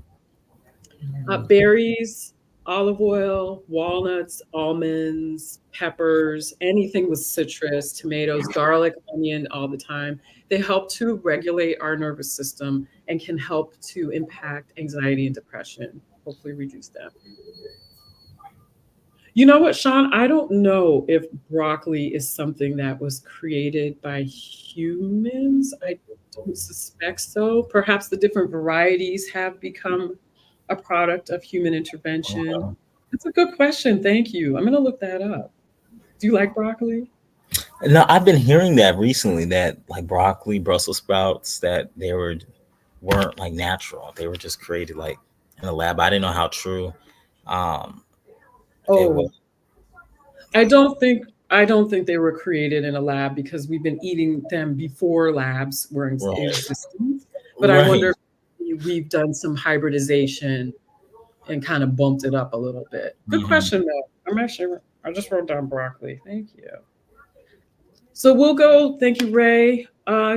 Berries, olive oil, walnuts, almonds, peppers, anything with citrus, tomatoes, garlic, onion, all the time. They help to regulate our nervous system and can help to impact anxiety and depression, hopefully reduce that. You know what, Sean? I don't know if broccoli is something that was created by humans. I don't suspect so. Perhaps the different varieties have become a product of human intervention. That's a good question. Thank you. I'm going to look that up. Do you like broccoli?
No, I've been hearing that recently, that like broccoli, Brussels sprouts, that they weren't like natural. They were just created like in a lab. I didn't know how true.
I don't think they were created in a lab because we've been eating them before labs were in existence. But I wonder if we've done some hybridization and kind of bumped it up a little bit. Good question, though. I just wrote down broccoli. Thank you. So we'll go. Thank you, Ray.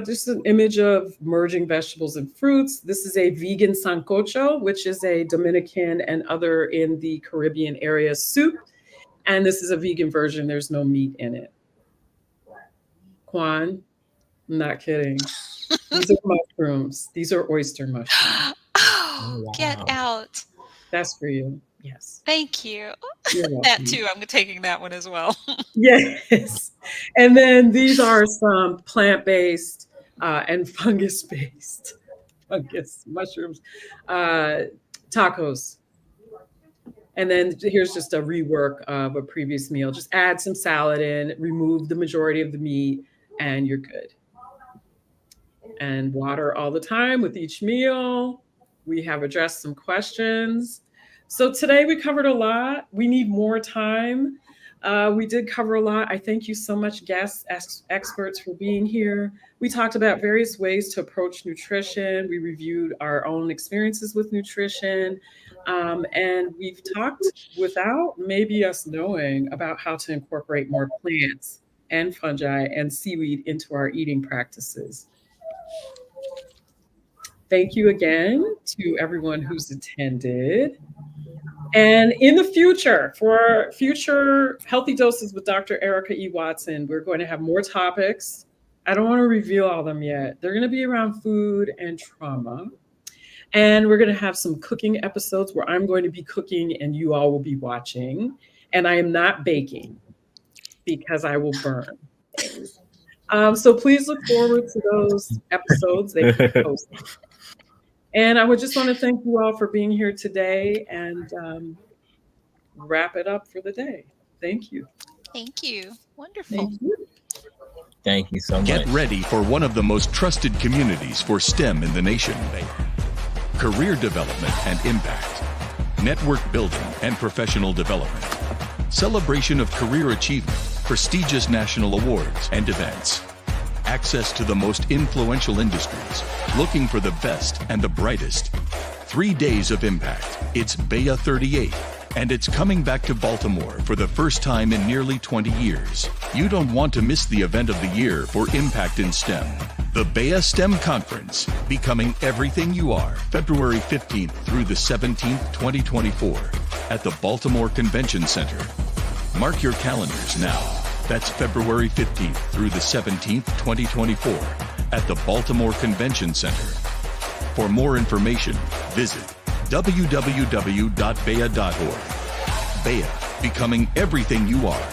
Just an image of merging vegetables and fruits. This is a vegan sancocho, which is a Dominican and other in the Caribbean area soup. And this is a vegan version. There's no meat in it. Quan, I'm not kidding. These are mushrooms. These are oyster mushrooms.
Oh, get
wow.
out.
That's for you. Yes.
Thank you.
You're
That
welcome.
too. I'm taking that one as well.
Yes. And then these are some plant-based and fungus-based, mushrooms, tacos. And then here's just a rework of a previous meal. Just add some salad in, remove the majority of the meat, and you're good. And water all the time with each meal. We have addressed some questions. So today we covered a lot. We need more time. We did cover a lot. I thank you so much, guests, experts, for being here. We talked about various ways to approach nutrition. We reviewed our own experiences with nutrition. And we've talked without maybe us knowing about how to incorporate more plants and fungi and seaweed into our eating practices. Thank you again to everyone who's attended. And in the future, for future Healthy Doses with Dr. Erica E. Watson, we're going to have more topics. I don't want to reveal all of them yet. They're going to be around food and trauma. And we're going to have some cooking episodes where I'm going to be cooking and you all will be watching. And I am not baking because I will burn. So please look forward to those episodes. They will be posted. And I would just want to thank you all for being here today and wrap it up for the day. Thank you.
Thank you. Wonderful.
Thank you.
Thank you so much.
Get ready for one of the most trusted communities for STEM in the nation. Career development and impact. Network building and professional development. Celebration of career achievement, prestigious national awards and events. Access to the most influential industries, looking for the best and the brightest. 3 days of impact. It's Bea 38, and it's coming back to Baltimore for the first time in nearly 20 years. You don't want to miss the event of the year for Impact in STEM. The Bea STEM Conference, Becoming Everything You Are, February 15th through the 17th, 2024, at the Baltimore Convention Center. Mark your calendars now. That's February 15th through the 17th, 2024, at the Baltimore Convention Center. For more information, visit www.bea.org. Bea, becoming everything you are.